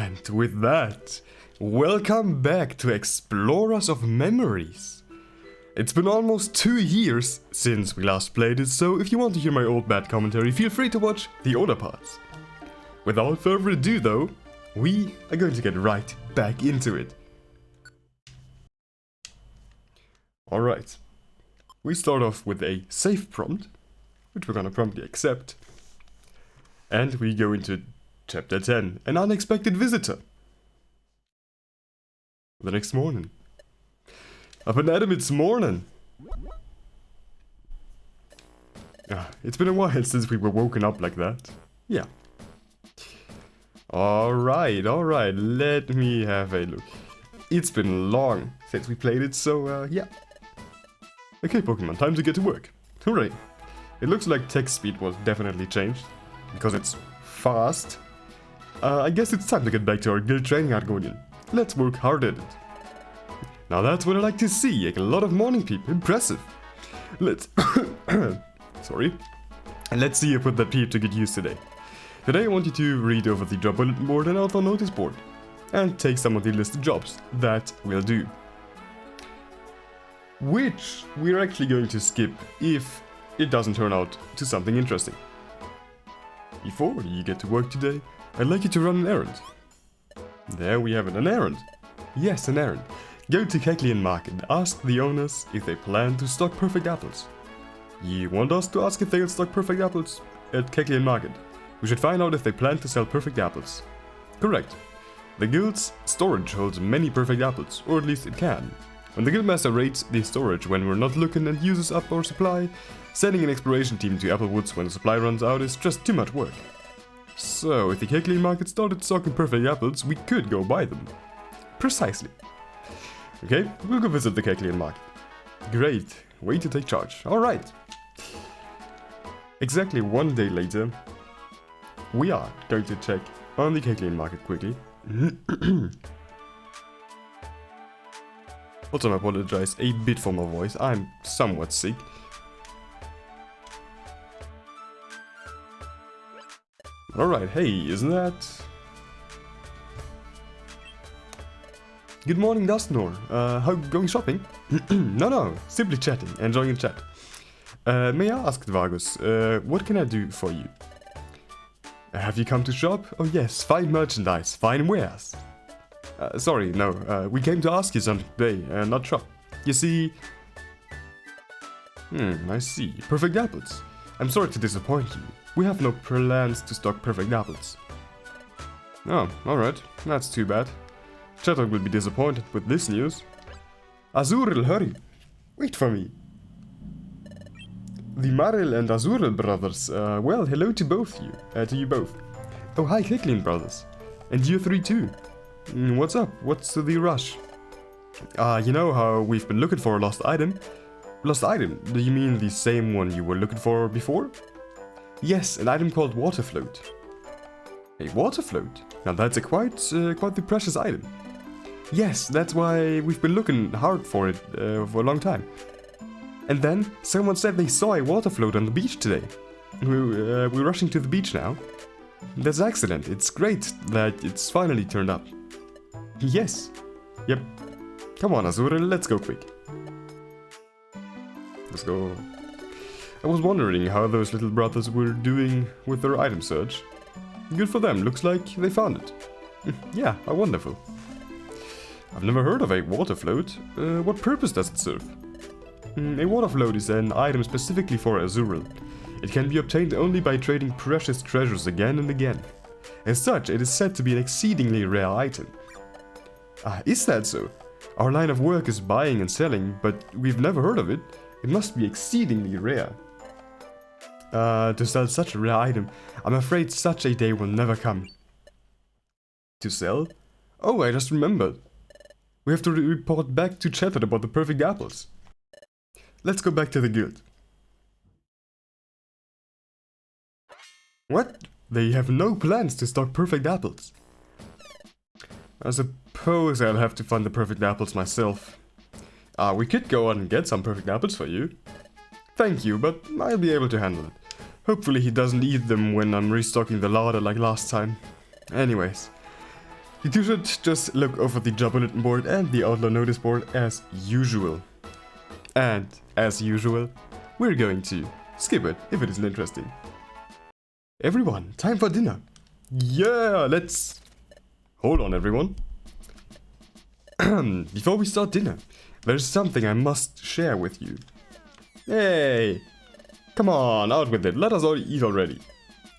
And with that, welcome back to Explorers of Memories. It's been almost 2 years since we last played it, so if you want to hear my old bad commentary, feel free to watch the older parts. Without further ado though, we are going to get right back into it. Alright, we start off with a save prompt, which we're gonna promptly accept. And we go into Chapter 10, An Unexpected Visitor. The next morning. Up and Adam, it's morning! It's been a while since we were woken up like that. Yeah. Alright, let me have a look. It's been long since we played it, so yeah. Okay, Pokemon, time to get to work. Hooray. It looks like text speed was definitely changed, because it's fast. I guess it's time to get back to our guild training Argonian. Let's work hard at it. Now that's what I like to see, a lot of morning people, impressive. Let's... Sorry. And let's see if what that peep to get used today. Today I want you to read over the job bulletin board and auto notice board. And take some of the listed jobs that we'll do. Which we're actually going to skip if it doesn't turn out to something interesting. Before you get to work today, I'd like you to run an errand. There we have it, an errand. Yes, an errand. Go to Keclean Market and ask the owners if they plan to stock perfect apples. You want us to ask if they'll stock perfect apples? At Keclean Market. We should find out if they plan to sell perfect apples. Correct. The guild's storage holds many perfect apples, or at least it can. When the guildmaster rates the storage when we're not looking and uses up our supply, sending an exploration team to Applewoods when the supply runs out is just too much work. So, if the Keclean Market started stocking perfect apples, we could go buy them. Precisely. Okay, we'll go visit the Keclean Market. Great, way to take charge. Alright. Exactly 1 day later, we are going to check on the Keclean Market quickly. Also, I apologize a bit for my voice, I'm somewhat sick. Alright, hey, isn't that... Good morning, Dustnor. How going shopping? No, simply chatting, enjoying a chat. May I ask, Dvagus, what can I do for you? Have you come to shop? Oh yes, fine merchandise, fine wares. Sorry, no, we came to ask you something today, not shop. You see... I see. Perfect apples. I'm sorry to disappoint you. We have no plans to stock perfect apples. Oh, alright. That's too bad. Chattok will be disappointed with this news. Azuril, hurry! Wait for me. The Maril and Azuril brothers, well, hello to both you. To you both. Oh, hi, Keclean brothers. And you three too. What's up? What's the rush? You know how we've been looking for a lost item? Lost item? Do you mean the same one you were looking for before? Yes, an item called water float. A water float? Now that's a quite the precious item. Yes, that's why we've been looking hard for it for a long time. And then someone said they saw a water float on the beach today. We're rushing to the beach now. That's excellent. It's great that it's finally turned up. Yes. Yep. Come on, Azura, let's go quick. Let's go. I was wondering how those little brothers were doing with their item search. Good for them, looks like they found it. Yeah, how wonderful. I've never heard of a water float. What purpose does it serve? A water float is an item specifically for Azuril. It can be obtained only by trading precious treasures again and again. As such, it is said to be an exceedingly rare item. Is that so? Our line of work is buying and selling, but we've never heard of it. It must be exceedingly rare. To sell such a rare item, I'm afraid such a day will never come. To sell? Oh, I just remembered. We have to report back to Cheddar about the perfect apples. Let's go back to the guild. What? They have no plans to stock perfect apples. I suppose I'll have to find the perfect apples myself. We could go on and get some perfect apples for you. Thank you, but I'll be able to handle it. Hopefully he doesn't eat them when I'm restocking the larder like last time. Anyways, You two should just look over the job bulletin board and the outlaw notice board as usual. And, as usual, we're going to skip it if it isn't interesting. Everyone, time for dinner. Yeah, let's... Hold on, everyone. Before we start dinner, there's something I must share with you. Hey! Come on, out with it. Let us all eat already.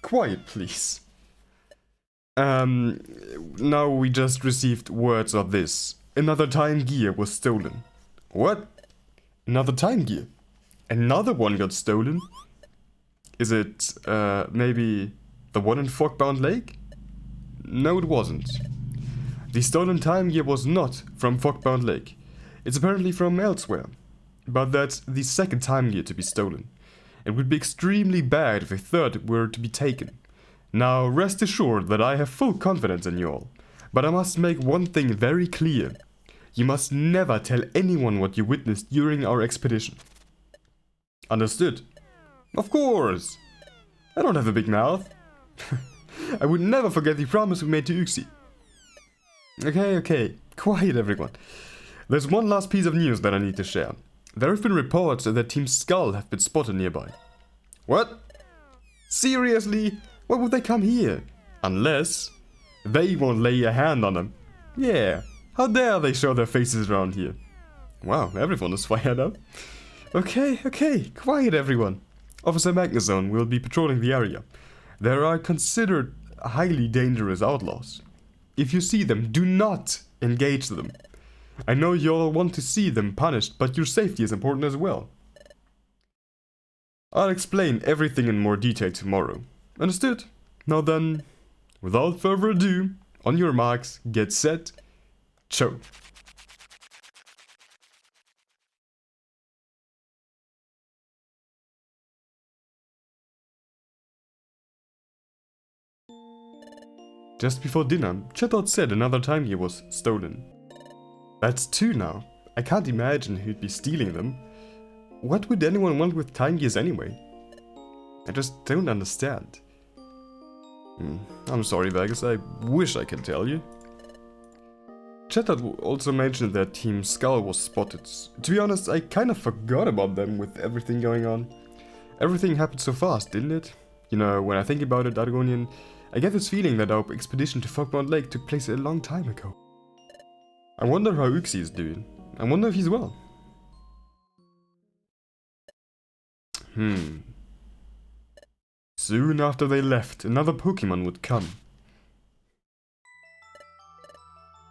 Quiet, please. Now we just received words of this. Another time gear was stolen. What? Another time gear? Another one got stolen? Is it, maybe the one in Fogbound Lake? No, it wasn't. The stolen time gear was not from Fogbound Lake. It's apparently from elsewhere. But that's the second time gear to be stolen. It would be extremely bad if a third were to be taken. Now, rest assured that I have full confidence in you all. But I must make one thing very clear. You must never tell anyone what you witnessed during our expedition. Understood? Of course! I don't have a big mouth. I would never forget the promise we made to Uxie. Okay, quiet everyone. There's one last piece of news that I need to share. There have been reports that Team Skull have been spotted nearby. What? Seriously? Why would they come here? Unless they won't lay a hand on them. Yeah, how dare they show their faces around here? Wow, everyone is fired up. Okay, quiet everyone. Officer Magnezone will be patrolling the area. There are considered highly dangerous outlaws. If you see them, do not engage them. I know you all want to see them punished, but your safety is important as well. I'll explain everything in more detail tomorrow. Understood? Now then, without further ado, on your marks, get set, show. Just before dinner, Chetard said another time gear was stolen. That's two now. I can't imagine who'd be stealing them. What would anyone want with time gears anyway? I just don't understand. I'm sorry, Vegas, I wish I could tell you. Chetard also mentioned that Team Skull was spotted. To be honest, I kind of forgot about them with everything going on. Everything happened so fast, didn't it? You know, when I think about it, Argonian, I get this feeling that our expedition to Fogbound Lake took place a long time ago. I wonder how Uxie is doing. I wonder if he's well. Soon after they left, another Pokemon would come.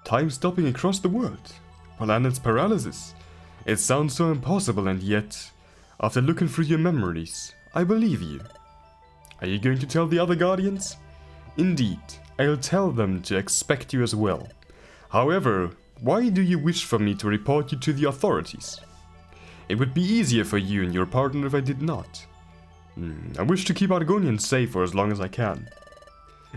Time stopping across the world. Planet's paralysis. It sounds so impossible, and yet, after looking through your memories, I believe you. Are you going to tell the other Guardians? Indeed, I'll tell them to expect you as well. However, why do you wish for me to report you to the authorities? It would be easier for you and your partner if I did not. I wish to keep Argonian safe for as long as I can.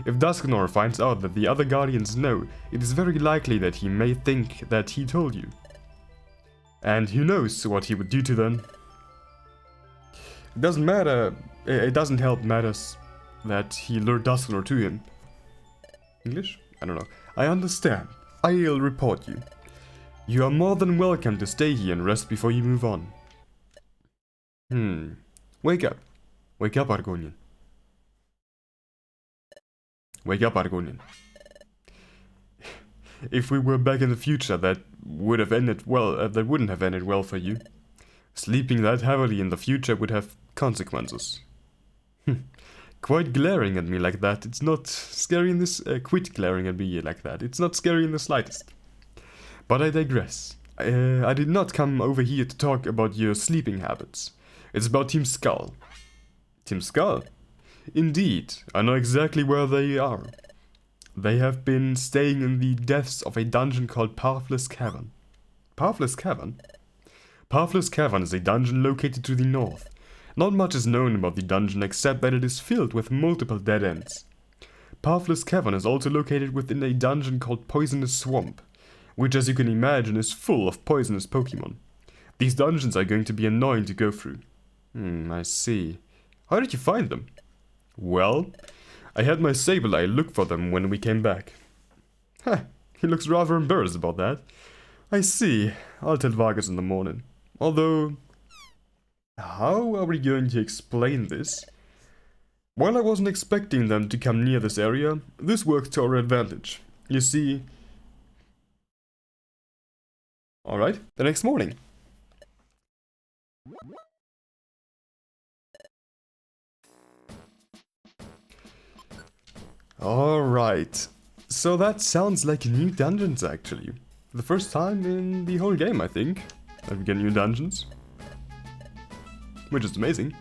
If Dusknor finds out that the other Guardians know, it is very likely that he may think that he told you. And who knows what he would do to them. It doesn't matter, it doesn't help matters that he lured Dusknor to him. English? I don't know. I understand. I'll report you. You are more than welcome to stay here and rest before you move on. Wake up. Wake up, Argonian. Wake up, Argonian. If we were back in the future, that would have ended well. That wouldn't have ended well for you. Sleeping that heavily in the future would have consequences. Quite glaring at me like that. It's not scary in this. Quit glaring at me like that. It's not scary in the slightest. But I digress. I did not come over here to talk about your sleeping habits. It's about Team Skull. Team Skull? Indeed, I know exactly where they are. They have been staying in the depths of a dungeon called Pathless Cavern. Pathless Cavern? Pathless Cavern is a dungeon located to the north. Not much is known about the dungeon except that it is filled with multiple dead ends. Pathless Cavern is also located within a dungeon called Poisonous Swamp, which as you can imagine is full of poisonous Pokemon. These dungeons are going to be annoying to go through. I see. How did you find them? Well, I had my Sableye look for them when we came back. Heh, he looks rather embarrassed about that. I see. I'll tell Vargas in the morning. Although, how are we going to explain this? While I wasn't expecting them to come near this area, this worked to our advantage. You see... Alright, the next morning. Alright, so that sounds like new dungeons actually. For the first time in the whole game, I think, that we get new dungeons. Which is amazing.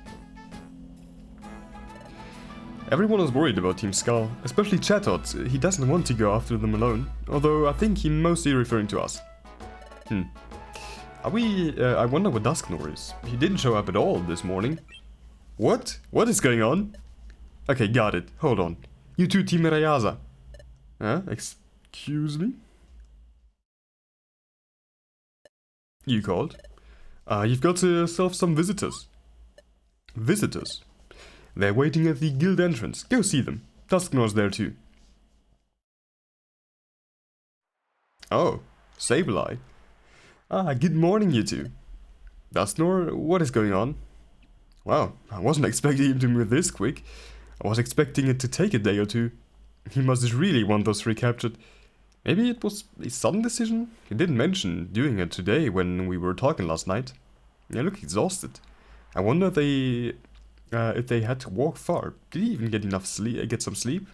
Everyone is worried about Team Skull, especially Chatot. He doesn't want to go after them alone, although I think he's mostly referring to us. Are we... I wonder what Dusknor is. He didn't show up at all this morning. What? What is going on? Okay, got it. Hold on. You two, Team Rayaza. Excuse me? You called? You've got yourself some visitors. Visitors? They're waiting at the guild entrance. Go see them. Dusknor's there too. Oh, Sableye. Good morning, you two. Dusknor, what is going on? Wow, I wasn't expecting him to move this quick. I was expecting it to take a day or two. He must really want those recaptured. Maybe it was a sudden decision? He didn't mention doing it today when we were talking last night. They look exhausted. I wonder if they had to walk far. Did he even get enough sleep? Get some sleep?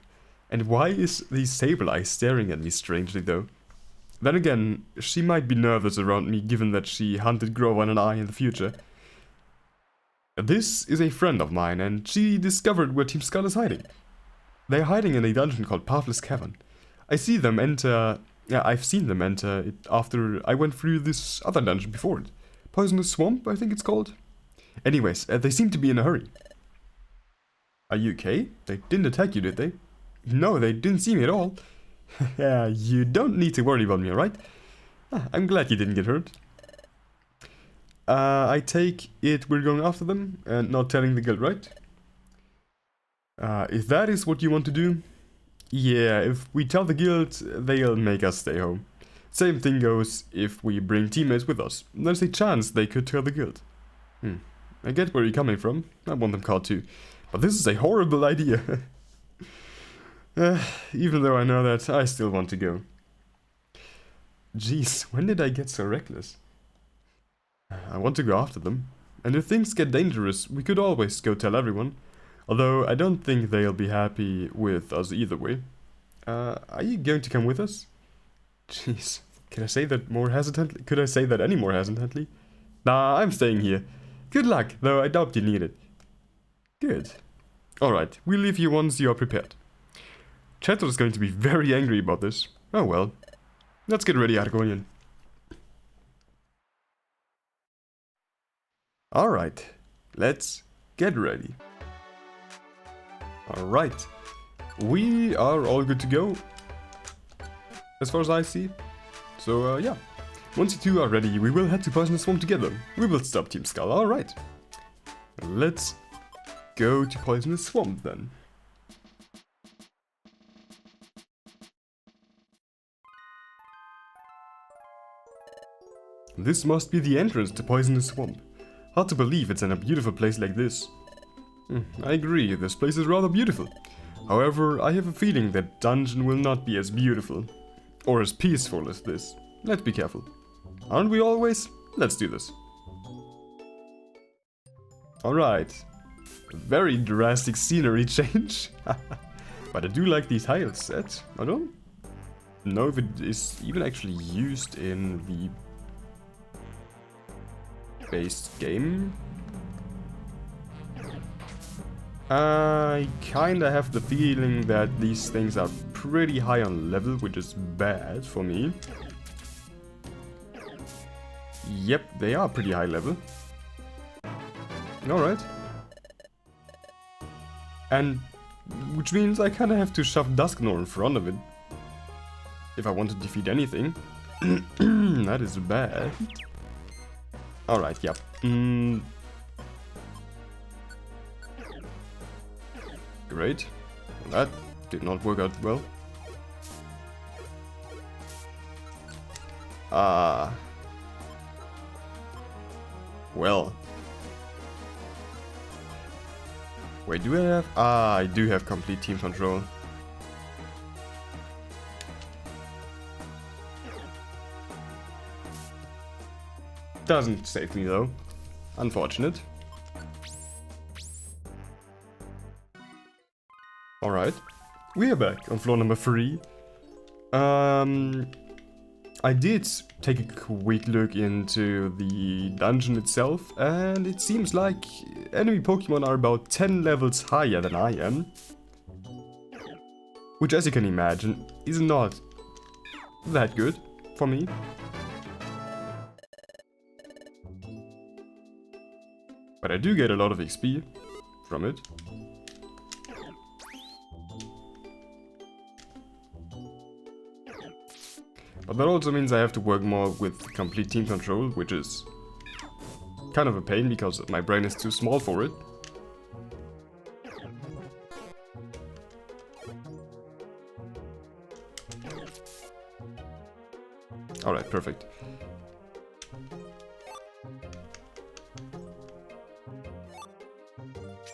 And why is the Sableye staring at me strangely though? Then again, she might be nervous around me given that she hunted Grovan and I in the future. This is a friend of mine and she discovered where Team Skull is hiding. They're hiding in a dungeon called Pathless cavern. I've seen them enter it after I went through this other dungeon before it. Poisonous Swamp, I think it's called. Anyways, they seem to be in a hurry. Are you okay? They didn't attack you, did they? No, they didn't see me at all. Yeah, you don't need to worry about me, alright? I'm glad you didn't get hurt. I take it we're going after them and not telling the guild, right? If that is what you want to do, yeah, if we tell the guild, they'll make us stay home. Same thing goes if we bring teammates with us. There's a chance they could tell the guild. I get where you're coming from. I want them caught too. But this is a horrible idea. Even though I know that, I still want to go. Jeez, when did I get so reckless? I want to go after them. And if things get dangerous, we could always go tell everyone. Although I don't think they'll be happy with us either way. Are you going to come with us? Jeez, can I say that more hesitantly? Could I say that any more hesitantly? Nah, I'm staying here. Good luck, though I doubt you need it. Good. Alright, we'll leave you once you are prepared. Chatot is going to be very angry about this. Oh well. Let's get ready, Argonian. Alright, let's get ready. Alright, we are all good to go, as far as I see. So yeah, once you two are ready, we will head to Poisonous Swamp together. We will stop Team Skull, alright. Let's go to Poisonous Swamp then. This must be the entrance to Poisonous Swamp. Hard to believe it's in a beautiful place like this. I agree, this place is rather beautiful. However, I have a feeling that dungeon will not be as beautiful. Or as peaceful as this. Let's be careful. Aren't we always? Let's do this. Alright. Very drastic scenery change. But I do like these tile sets. I don't know if it is even actually used in the base game. I kinda have the feeling that these things are pretty high on level, which is bad for me. Yep, they are pretty high level. Alright. And which means I kinda have to shove Dusknor in front of it if I want to defeat anything. That is bad. Alright, yep. Great. That did not work out well. Well. Wait, do I have... I do have complete team control. Doesn't save me though. Unfortunate. Alright. We are back on floor number 3. I did take a quick look into the dungeon itself, and it seems like enemy Pokemon are about 10 levels higher than I am. Which, as you can imagine, is not that good for me. But I do get a lot of XP from it. But that also means I have to work more with complete team control, which is kind of a pain because my brain is too small for it. Alright, perfect.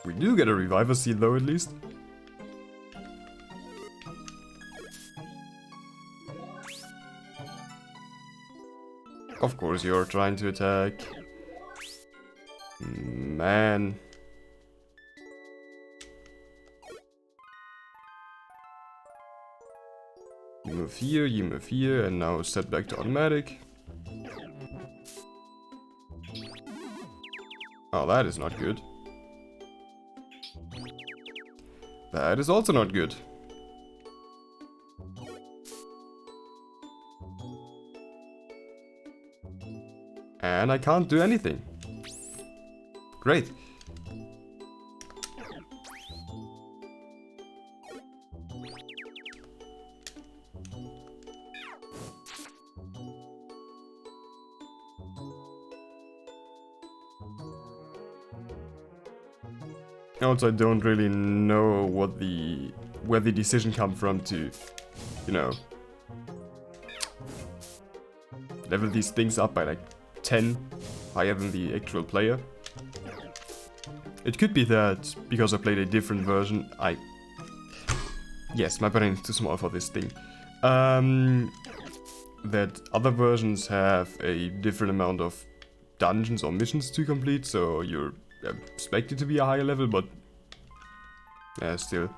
We do get a Reviver Seed though, at least. Of course you're trying to attack. Man. you move here, and now set back to automatic. Oh, that is not good. That is also not good. And I can't do anything. Great. Also, I don't really know where the decision come from to, you know, level these things up by like 10 higher than the actual player. It could be that because I played a different version, yes, my brain is too small for this thing. That other versions have a different amount of dungeons or missions to complete, so you're expected to be a higher level, but still.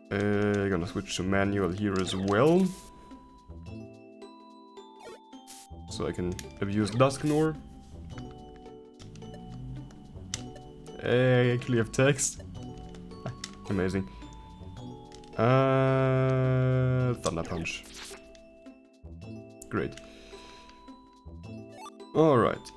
Gonna switch to manual here as well, so I can abuse Dusknoir. I actually have text. Amazing. Thunder Punch. Great. Alright.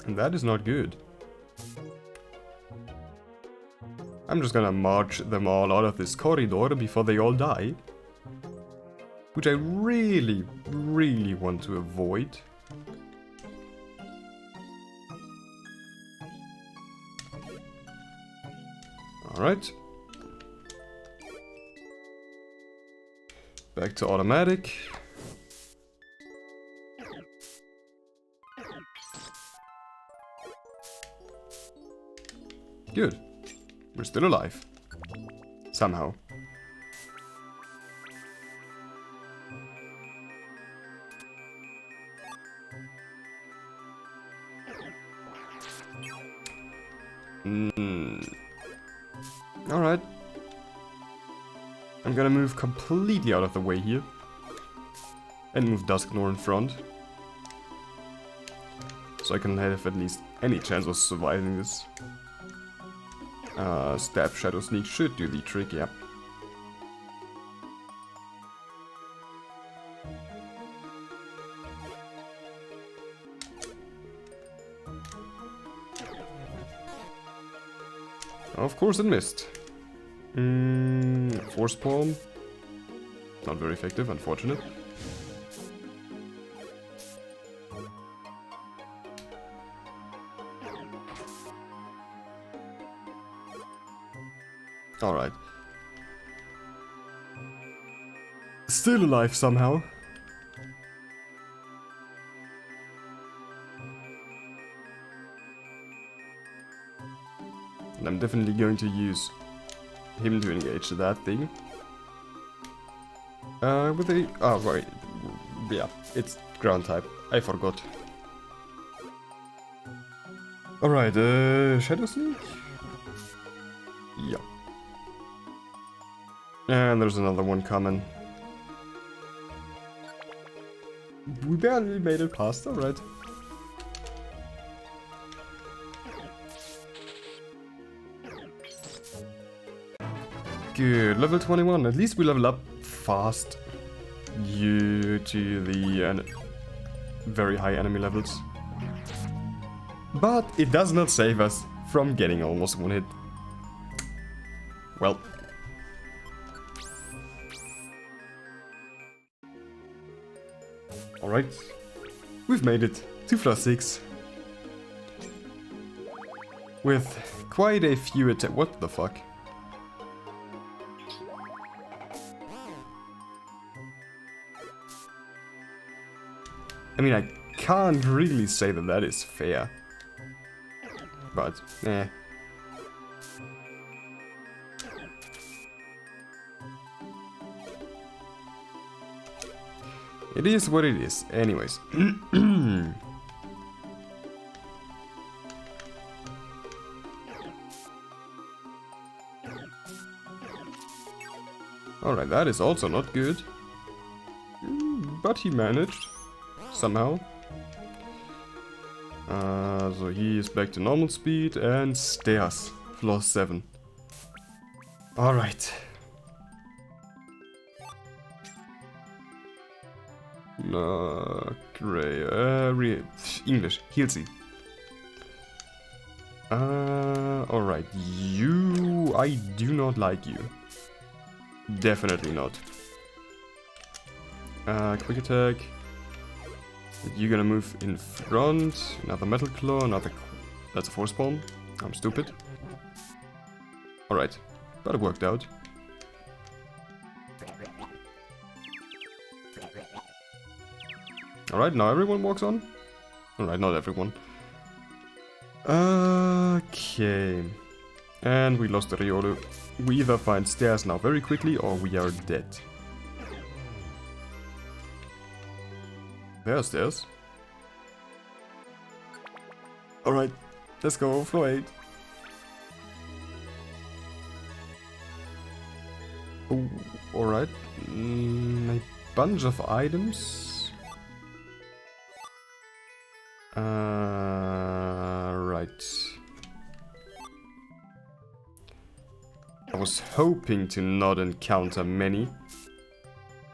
And that is not good. I'm just gonna march them all out of this corridor before they all die. Which I really, really want to avoid. Alright. Back to automatic. Good. We're still alive. Somehow. Alright. I'm gonna move completely out of the way here. And move Dusknoir in front. So I can have at least any chance of surviving this. Stab Shadow Sneak should do the trick, yeah. Of course it missed. Force Palm. Not very effective, unfortunate. Alright. Still alive somehow. And I'm definitely going to use him to engage that thing. With the... Oh, right. Yeah, it's ground type. I forgot. Alright, Shadow Sneak? Yeah. And there's another one coming. We barely made it past, alright. Good, level 21. At least we level up fast due to the very high enemy levels. But it does not save us from getting almost one hit. Well. Alright. We've made it to floor 6. With quite a few attacks. What the fuck? I mean, I can't really say that that is fair. But, eh. It is what it is. Anyways. Alright, that is also not good. But he managed. Somehow. So he is back to normal speed and stairs. Floor 7. Alright. Gray. English. Healsy. Alright. You... I do not like you. Definitely not. Quick attack. You're gonna move in front. Another metal claw, another... That's a force bomb. I'm stupid. Alright. But it worked out. Alright, now everyone walks on? Alright, not everyone. Okay. And we lost the Riolu. We either find stairs now very quickly or we are dead. There are stairs. Alright, let's go, floor 8. Oh, alright. A bunch of items. Right. I was hoping to not encounter many.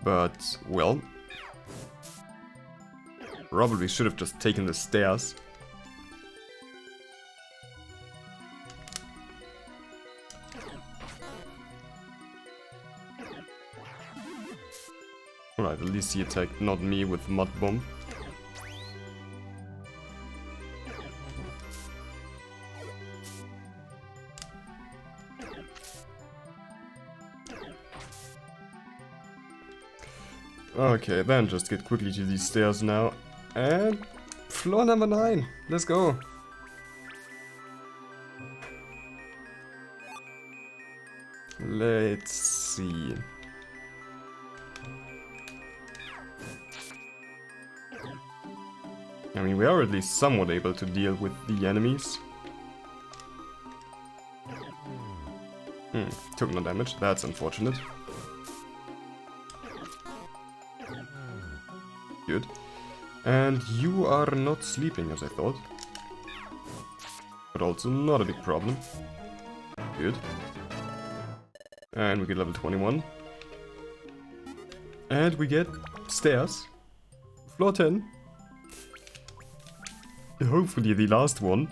But, well... Probably should have just taken the stairs. Alright, at least he attacked not me with mud bomb. Okay, then just get quickly to these stairs now. And floor number 9. Let's go. Let's see. I mean, we are at least somewhat able to deal with the enemies. Took no damage. That's unfortunate. Good. And you are not sleeping as I thought. But also not a big problem. Good. And we get level 21. And we get stairs. Floor 10. Hopefully the last one.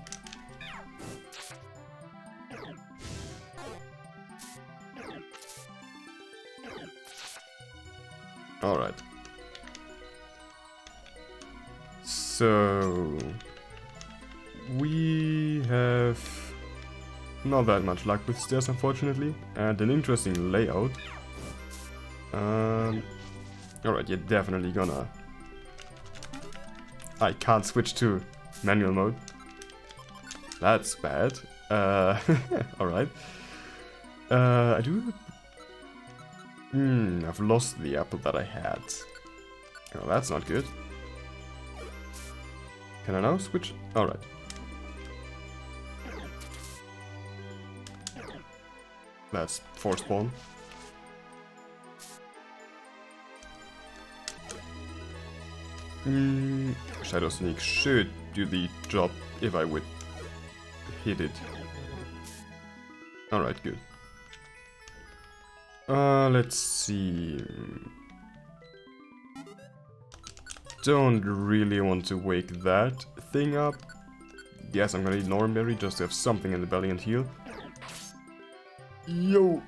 have not that much luck with stairs, unfortunately, and an interesting layout. Alright, you're definitely gonna... I can't switch to manual mode. That's bad. Alright. I do... I've lost the apple that I had. Oh, that's not good. Can I now switch? Alright. That's force spawn. Shadow Sneak should do the job if I would hit it. Alright, good. Let's see. Don't really want to wake that thing up. Yes, I'm gonna eat an orange berry just to have something in the belly and heal. Yo,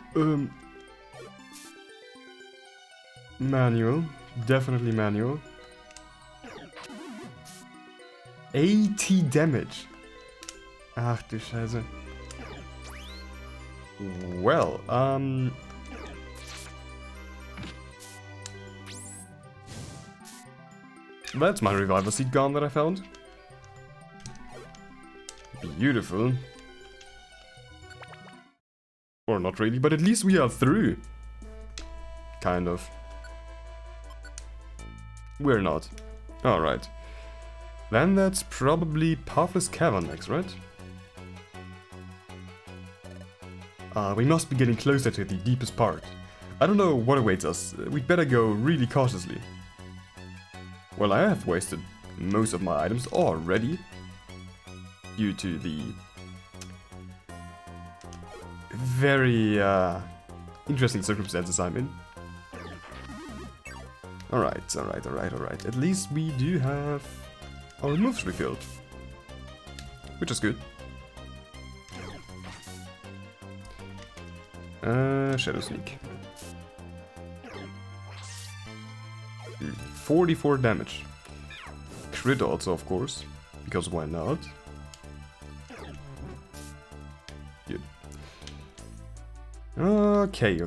manual. Definitely manual. 80 damage. Ach du Scheiße. Well, that's my revival seed gone that I found. Beautiful. Or not really, but at least we are through. Kind of. We're not. Alright. Then that's probably Pathless cavern next, right? We must be getting closer to the deepest part. I don't know what awaits us. We'd better go really cautiously. Well, I have wasted most of my items already. Due to the very interesting circumstances I'm in. Alright. At least we do have our moves refilled. Which is good. Shadow Sneak. 44 damage. Crit also, of course. Because why not? Good. Okay.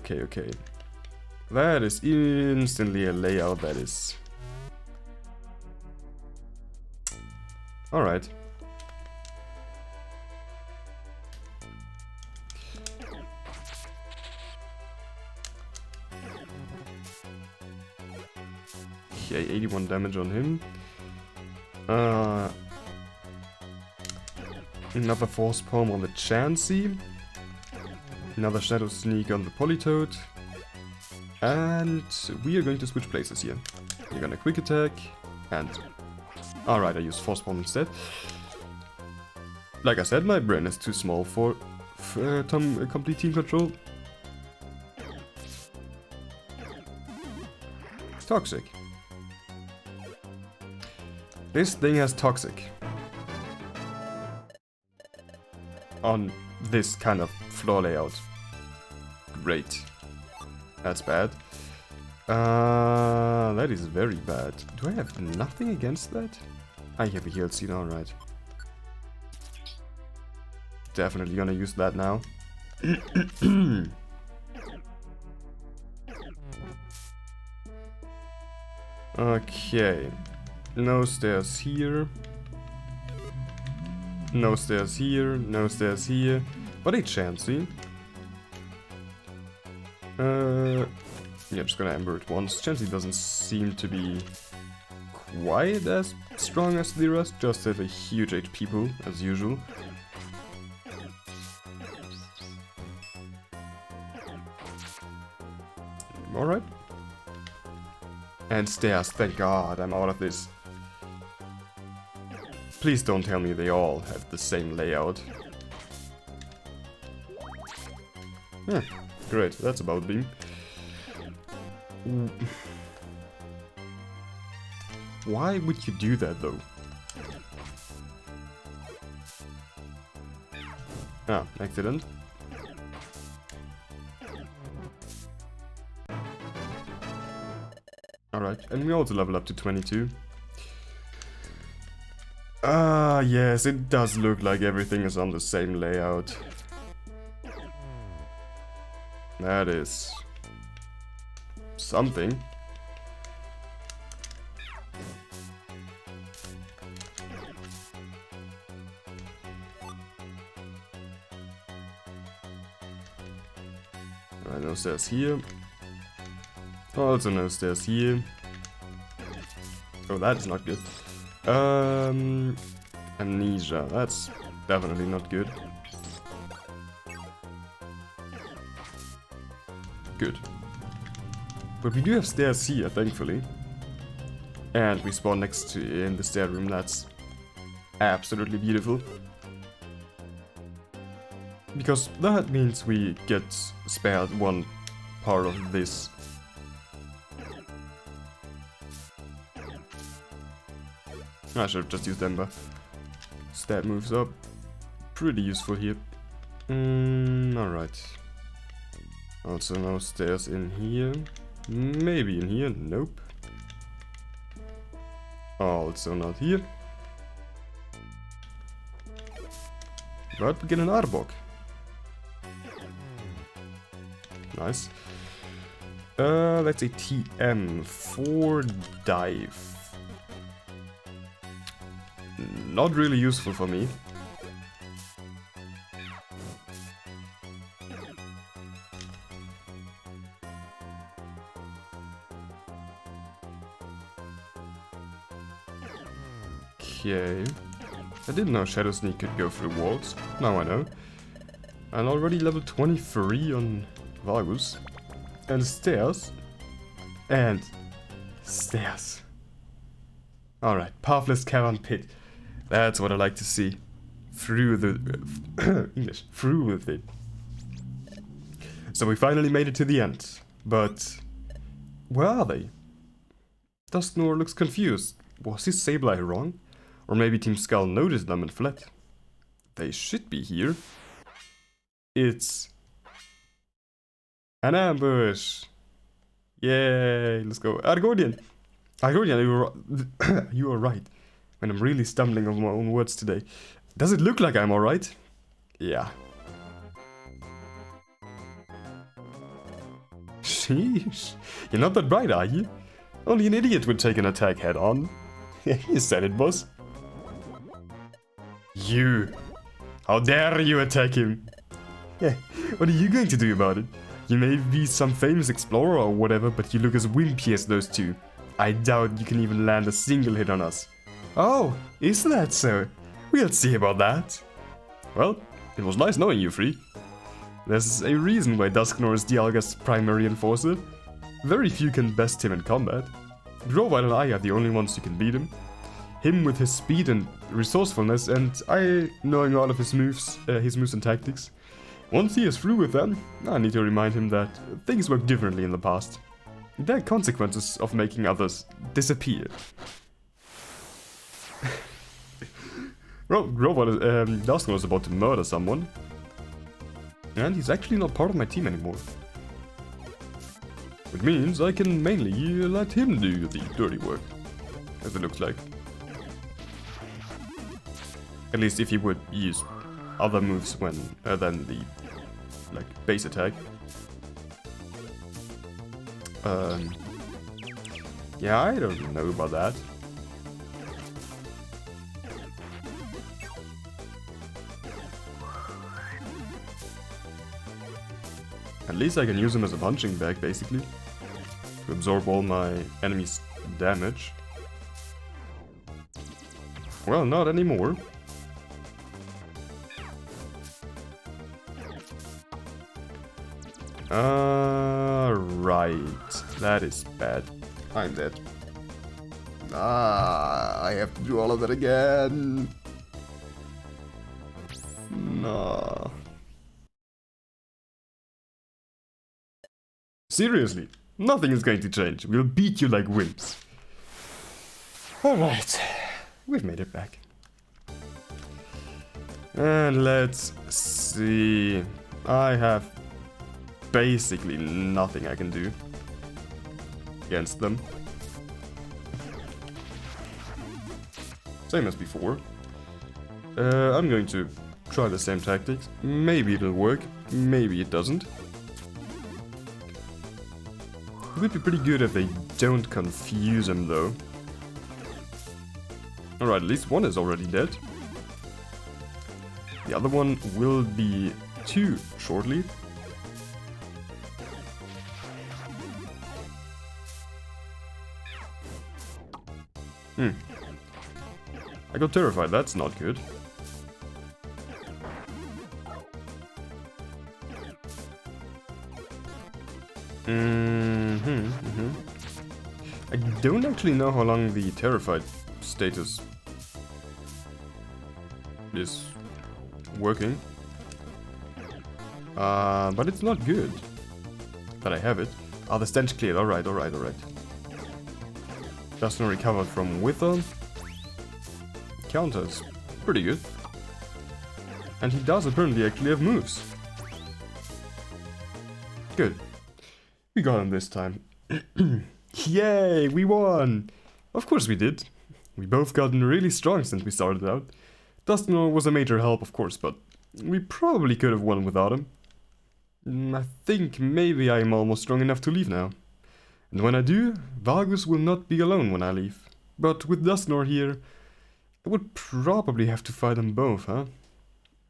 That is instantly a layout that is... Alright. Okay, 81 damage on him. Another force palm on the Chansey. Another Shadow Sneak on the Politoad. And we are going to switch places here. You're gonna quick attack and... Alright, I use force palm instead. Like I said, my brain is too small for complete team control. Toxic. This thing has toxic. On this kind of floor layout. Great. That's bad. That is very bad. Do I have nothing against that? I have a heal seed, alright. Definitely gonna use that now. Okay. No stairs here. No stairs here. No stairs here. But a Chansey. Yeah, just gonna Ember it once. Chansey doesn't seem to be quite as strong as the rest. Just have a huge HP pool, as usual. Alright. And stairs, thank God, I'm out of this. Please don't tell me they all have the same layout. Yeah, great, that's about beam. Why would you do that though? Ah, accident. Alright, and we also level up to 22. Ah, yes, it does look like everything is on the same layout. That is something. Right, no stairs here. Also no stairs here. Oh, that is not good. Amnesia, that's definitely not good. Good. But we do have stairs here, thankfully. And we spawn next to in the stair room, that's absolutely beautiful. Because that means we get spared one part of this. I should have just used Ember. Stat moves up. Pretty useful here. Alright. Also no stairs in here. Maybe in here. Nope. Also not here. But we get an Arbok. Nice. Let's say TM for dive. Not really useful for me. Okay. I didn't know Shadow Sneak could go through walls. Now I know. And already level 23 on Vargus. And stairs. And stairs. Alright, Pathless cavern pit. That's what I like to see. Through the... English. Through with it. So we finally made it to the end. But... where are they? Dusknoir looks confused. Was his Sableye wrong? Or maybe Team Skull noticed them and fled. They should be here. It's... an ambush! Yay! Let's go. Argonian! Argonian, you are right. When I'm really stumbling over my own words today. Does it look like I'm alright? Yeah. Sheesh. You're not that bright, are you? Only an idiot would take an attack head on. You said it, boss. You! How dare you attack him? Yeah, what are you going to do about it? You may be some famous explorer or whatever, but you look as wimpy as those two. I doubt you can even land a single hit on us. Oh, is that so? We'll see about that. Well, it was nice knowing you three. There's a reason why Dusknoir is Dialga's primary enforcer. Very few can best him in combat. Grovile and I are the only ones who can beat him. Him with his speed and resourcefulness, and I knowing all of his moves and tactics. Once he is through with them, I need to remind him that things worked differently in the past. There are consequences of making others disappear. Dusknoir is about to murder someone. And he's actually not part of my team anymore. Which means I can mainly let him do the dirty work, as it looks like. At least if he would use other moves when than the base attack. Yeah, I don't know about that. At least I can use him as a punching bag, basically, to absorb all my enemies' damage. Well, not anymore. Right. That is bad. I'm dead. I have to do all of that again. No. Seriously, nothing is going to change. We'll beat you like wimps. Alright, we've made it back. And let's see. I have basically nothing I can do against them. Same as before. I'm going to try the same tactics. Maybe it'll work, maybe it doesn't. It would be pretty good if they don't confuse him though. Alright, at least one is already dead. The other one will be too shortly. I got terrified, that's not good. I don't actually know how long the terrified status is working. But it's not good that I have it. Ah, the stench cleared. Alright. Dustin recovered from Wither. Counters. Pretty good. And he does apparently actually have moves. Good. We got him this time. Yay, we won! Of course we did. We both gotten really strong since we started out. Dustin was a major help, of course, but we probably could have won without him. I think maybe I am almost strong enough to leave now. And when I do, Vargus will not be alone when I leave. But with Dustin here, I would probably have to fight them both, huh?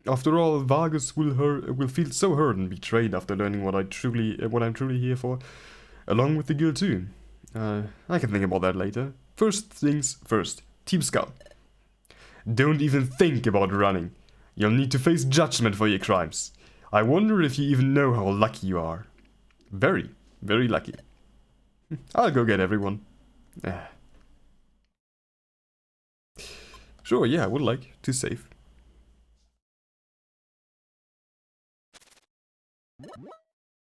After all, Vargus will feel so hurt and betrayed after learning what I'm truly here for, along with the guild too. I can think about that later. First things first, Team Skull. Don't even think about running. You'll need to face judgment for your crimes. I wonder if you even know how lucky you are. Very, very lucky. I'll go get everyone. Sure, yeah, I would like to save.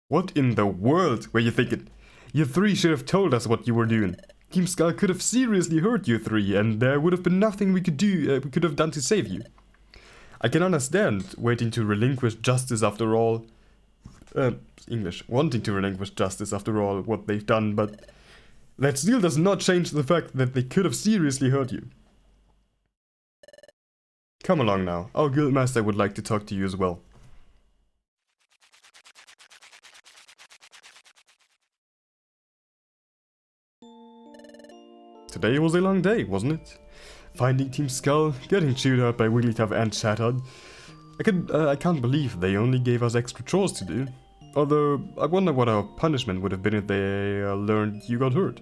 What in the world were you thinking? You three should have told us what you were doing. Team Skull could have seriously hurt you three, and there would have been nothing we could have done to save you. I can understand waiting to relinquish justice after all. Wanting to relinquish justice after all what they've done, but that still does not change the fact that they could have seriously hurt you. Come along now. Our guildmaster would like to talk to you as well. Today was a long day, wasn't it? Finding Team Skull, getting chewed out by Wigglytuff and Shattered. I can't believe they only gave us extra chores to do. Although, I wonder what our punishment would have been if they learned you got hurt.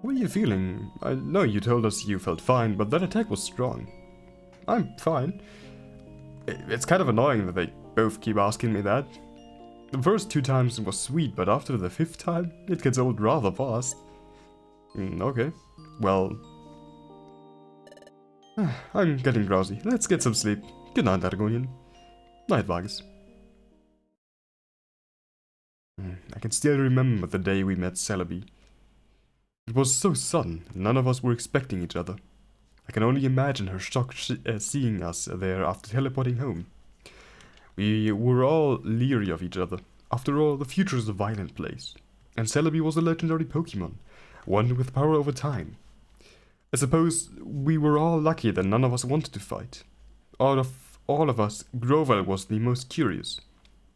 What are you feeling? I know you told us you felt fine, but that attack was strong. I'm fine. It's kind of annoying that they both keep asking me that. The first 2 times it was sweet, but after the 5th time, it gets old rather fast. Okay. Well... I'm getting drowsy. Let's get some sleep. Good night, Argonian. Night, Vargus. I can still remember the day we met Celebi. It was so sudden, none of us were expecting each other. I can only imagine her shock seeing us there after teleporting home. We were all leery of each other. After all, the future is a violent place. And Celebi was a legendary Pokemon, one with power over time. I suppose we were all lucky that none of us wanted to fight. Out of all of us, Grovyle was the most curious.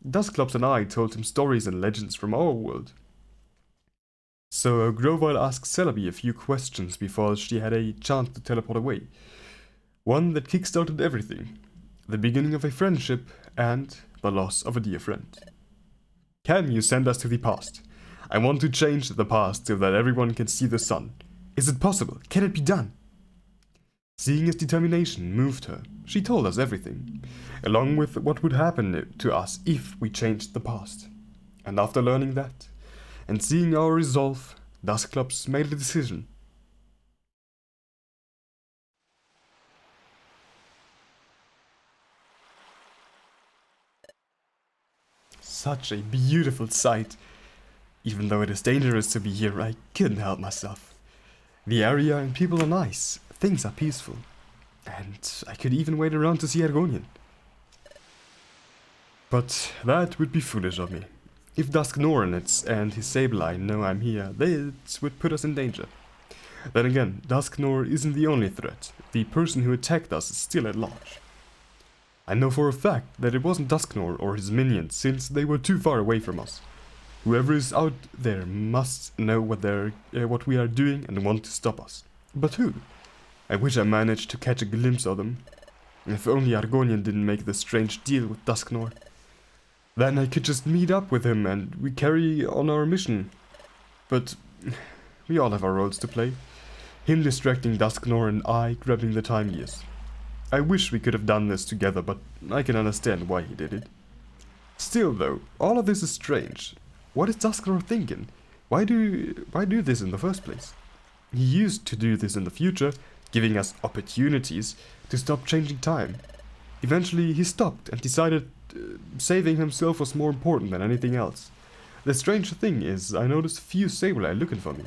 Dusclops and I told him stories and legends from our world. So Grovyle asked Celebi a few questions before she had a chance to teleport away. One that kickstarted everything. The beginning of a friendship and the loss of a dear friend. Can you send us to the past? I want to change the past so that everyone can see the sun. Is it possible? Can it be done? Seeing his determination moved her. She told us everything, along with what would happen to us if we changed the past. And after learning that, and seeing our resolve, Dusclops made a decision. Such a beautiful sight. Even though it is dangerous to be here, I couldn't help myself. The area and people are nice, things are peaceful. And I could even wait around to see Argonian. But that would be foolish of me. If Dusknoran and his Sableye know I'm here, they would put us in danger. Then again, Dusknor isn't the only threat. The person who attacked us is still at large. I know for a fact that it wasn't Dusknor or his minions, since they were too far away from us. Whoever is out there must know what we are doing and want to stop us. But who? I wish I managed to catch a glimpse of them. If only Argonian didn't make the strange deal with Dusknor. Then I could just meet up with him and we carry on our mission. But we all have our roles to play. Him distracting Dusknor and I grabbing the time gears. I wish we could have done this together, but I can understand why he did it. Still though, all of this is strange. What is Dusknor thinking? Why do this in the first place? He used to do this in the future, giving us opportunities to stop changing time. Eventually he stopped and decided saving himself was more important than anything else. The strange thing is, I noticed few Sableye looking for me.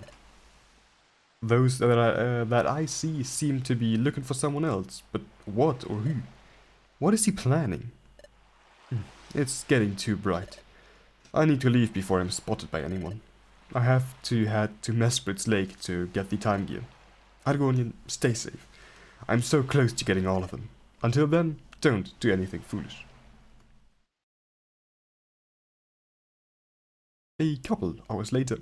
Those that I see seem to be looking for someone else, but what or who? What is he planning? It's getting too bright. I need to leave before I'm spotted by anyone. I have to head to Mesprit's Lake to get the time gear. Argonian, stay safe. I'm so close to getting all of them. Until then, don't do anything foolish. A couple hours later.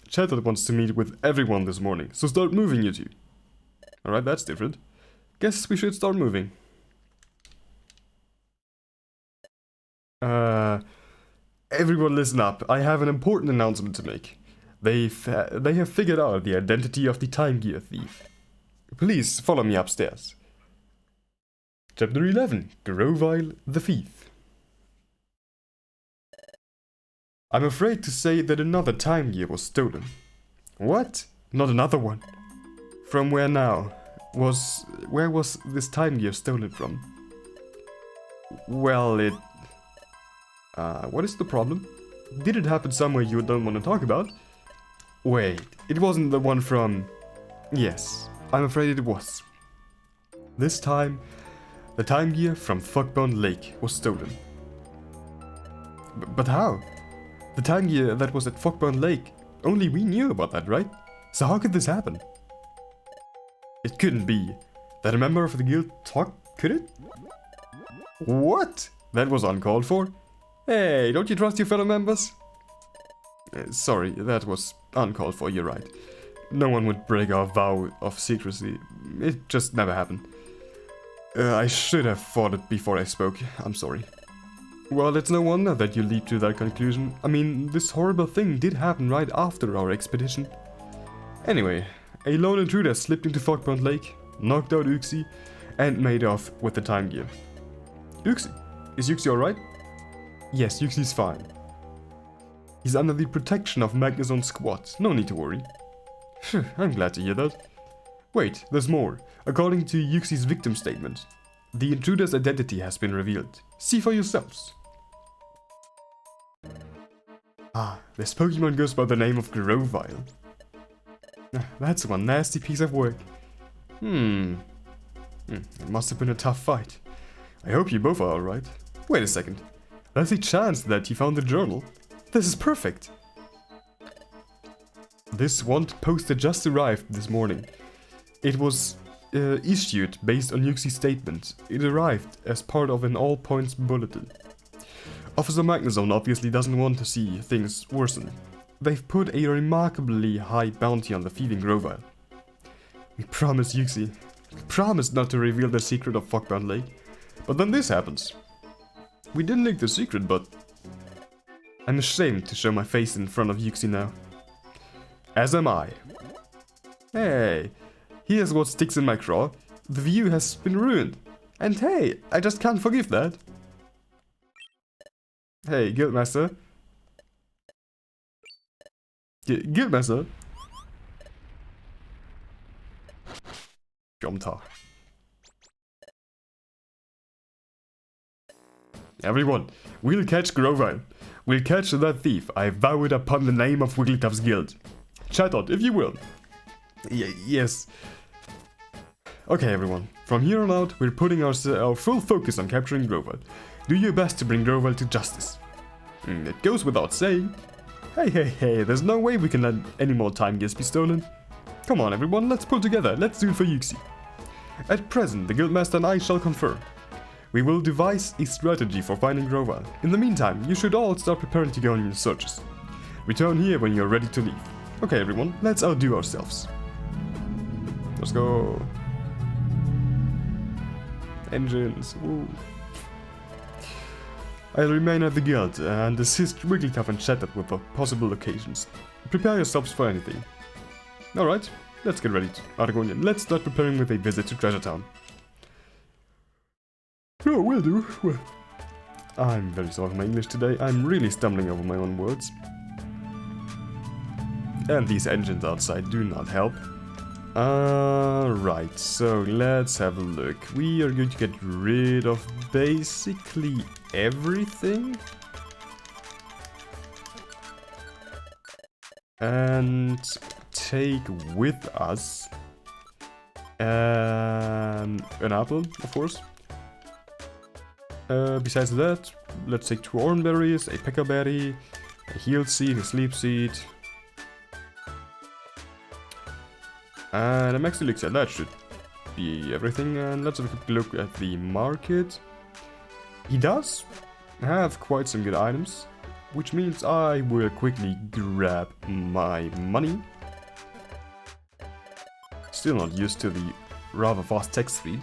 Chattered wants to meet with everyone this morning, so start moving, you two. Alright, that's different. Guess we should start moving. Everyone listen up, I have an important announcement to make. They have figured out the identity of the time gear thief. Please follow me upstairs. Chapter 11, Grovile the Thief. I'm afraid to say that another time gear was stolen. What? Not another one? From where now? Where was this time gear stolen from? Well, what is the problem? Did it happen somewhere you don't want to talk about? Wait, it wasn't the one from... Yes, I'm afraid it was. This time, the time gear from Fogbound Lake was stolen. But how? The time gear that was at Fogbound Lake, only we knew about that, right? So how could this happen? It couldn't be. That a member of the guild talked, could it? What? That was uncalled for? Hey, don't you trust your fellow members? Sorry, that was uncalled for, you're right. No one would break our vow of secrecy. It just never happened. I should have thought it before I spoke. I'm sorry. Well, it's no wonder that you leap to that conclusion. I mean, this horrible thing did happen right after our expedition. Anyway, a lone intruder slipped into Fogbound Lake, knocked out Uxie, and made off with the time gear. Uxie? Is Uxie alright? Yes, Uxie's fine. He's under the protection of Magnuson's squad, no need to worry. Phew, I'm glad to hear that. Wait, there's more. According to Uxie's victim statement, the intruder's identity has been revealed. See for yourselves. Ah, this Pokemon goes by the name of Grovile. That's one nasty piece of work. It must have been a tough fight. I hope you both are alright. Wait a second. There's a chance that you found the journal. This is perfect. This wanted poster just arrived this morning. It was issued based on Uxie's statement. It arrived as part of an all-points bulletin. Officer Magnuson obviously doesn't want to see things worsen. They've put a remarkably high bounty on the thieving Grovile. We promised Uxie. We promised not to reveal the secret of Fogbound Lake. But then this happens. We didn't leak the secret, but... I'm ashamed to show my face in front of Uxie now. As am I. Hey, here's what sticks in my craw. The view has been ruined. And hey, I just can't forgive that. Hey, Guildmaster. Guildmaster. Jomtar. Everyone, we'll catch Grovile. We'll catch that thief. I vow it upon the name of Wigglytuff's guild. Chatot, if you will. Yes. Okay, everyone. From here on out, we're putting our full focus on capturing Grovile. Do your best to bring Grovile to justice. It goes without saying. Hey, there's no way we can let any more time gears be stolen. Come on everyone, let's pull together, let's do it for Yuxi. At present, the Guildmaster and I shall confer. We will devise a strategy for finding Groval. In the meantime, you should all start preparing to go on your searches. Return here when you're ready to leave. Okay everyone, let's outdo ourselves. Let's go. Engines, woo. I'll remain at the guild and assist Wigglytuff and Shattered with the possible locations. Prepare yourselves for anything. Alright, let's get ready, Argonian. Let's start preparing with a visit to Treasure Town. Oh, will do. Well, I'm very sorry for my English today. I'm really stumbling over my own words. And these engines outside do not help. Right, so let's have a look. We are going to get rid of basically everything. And take with us an apple, of course. Besides that, let's take 2 oranberries, a peckerberry, a heal seed, a sleep seed. And a max elixir, that should be everything. And let's have a quick look at the market. He does have quite some good items, which means I will quickly grab my money. Still not used to the rather fast text speed.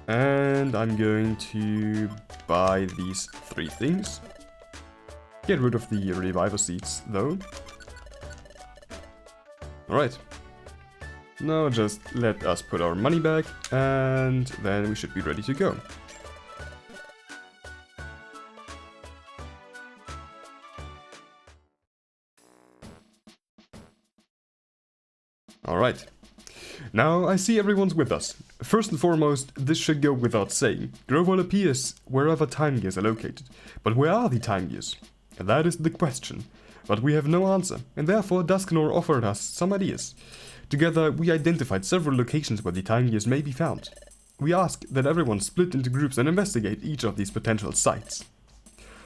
And I'm going to buy these 3 things. Get rid of the reviver seeds though. Alright, now just let us put our money back and then we should be ready to go. Alright, now I see everyone's with us. First and foremost, this should go without saying. Groval appears wherever time gears are located. But where are the time gears? And that is the question. But we have no answer, and therefore Dusknor offered us some ideas. Together, we identified several locations where the time gears may be found. We ask that everyone split into groups and investigate each of these potential sites.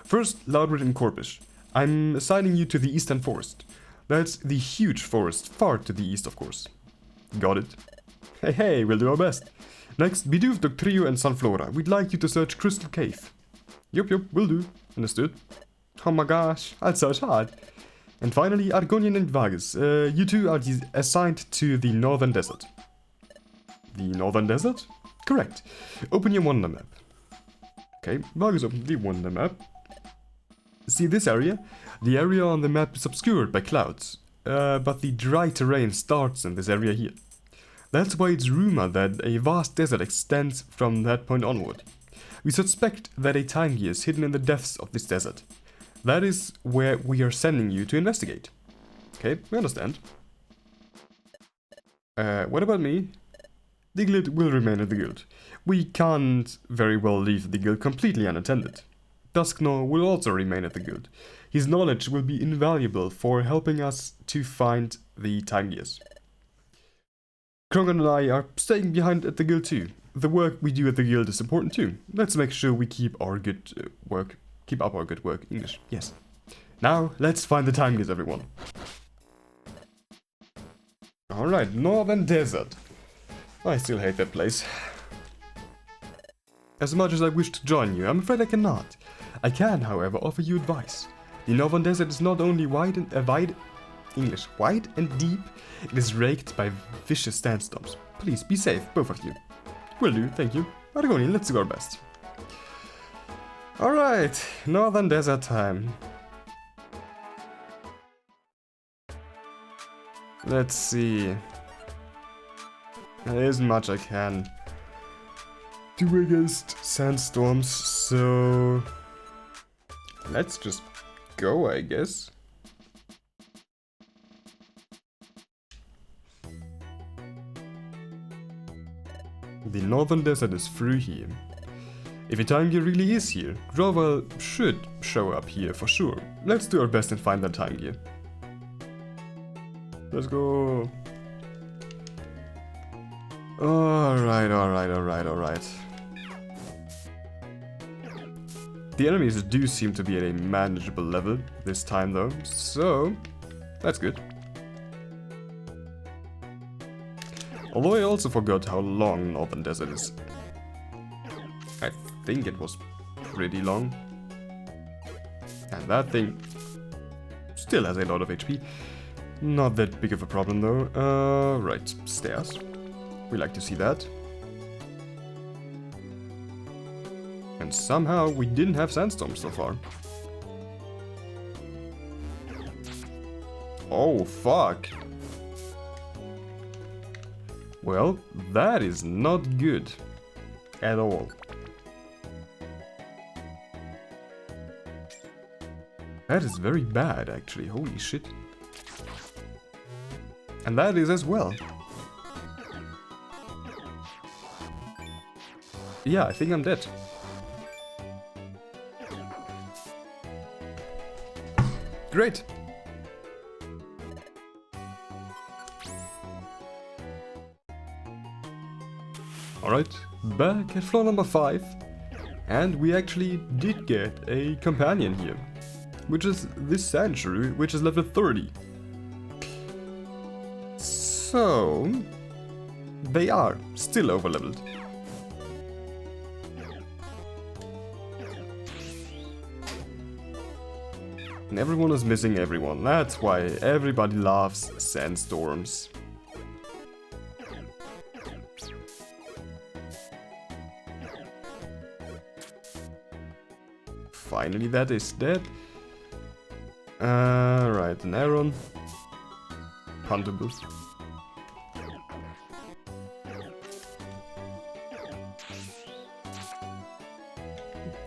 First, Loudred and Corpish. I'm assigning you to the Eastern Forest. That's the huge forest far to the east, of course. Got it? Hey, we'll do our best. Next, Bidoof, Doctrio and Sunflora. We'd like you to search Crystal Cave. Yup, will do. Understood. Oh my gosh, I'll search hard. And finally, Argonian and Vargas. You two are assigned to the Northern Desert. The Northern Desert? Correct. Open your Wonder Map. Okay, Vargas opened the Wonder Map. See this area? The area on the map is obscured by clouds. But the dry terrain starts in this area here. That's why it's rumored that a vast desert extends from that point onward. We suspect that a time gear is hidden in the depths of this desert. That is where we are sending you to investigate. Okay, we understand. What about me? The guild will remain at the guild. We can't very well leave the guild completely unattended. Dusknor will also remain at the guild. His knowledge will be invaluable for helping us to find the time gears. Krongan and I are staying behind at the guild too. The work we do at the guild is important too. Let's make sure we keep our good work. Keep up our good work. English, yes. Now, let's find the time gears, everyone. Alright, Northern Desert. I still hate that place. As much as I wish to join you, I'm afraid I cannot. I can, however, offer you advice. The Northern Desert is not only wide and deep, it is raked by vicious sandstorms. Please, be safe, both of you. Will do, thank you. Argonian, let's do our best. Alright, Northern Desert time. Let's see. There isn't much I can do against sandstorms, so let's just go, I guess. The Northern Desert is through here. If a time gear really is here, Groval should show up here for sure. Let's do our best and find that time gear. Let's go. Alright. The enemies do seem to be at a manageable level this time though, so that's good. Although I also forgot how long Northern Desert is. I think it was pretty long. And that thing still has a lot of HP. Not that big of a problem though. Right, stairs. We like to see that. And somehow we didn't have sandstorms so far. Oh, fuck. Well, that is not good. At all. That is very bad, actually. Holy shit. And that is as well. Yeah, I think I'm dead. Great. Alright, back at floor number 5. And we actually did get a companion here. Which is this sanctuary, which is level 30. So, they are still overleveled. And everyone is missing everyone. That's why everybody loves sandstorms. Finally, that is dead. Right, an Aaron. Huntable.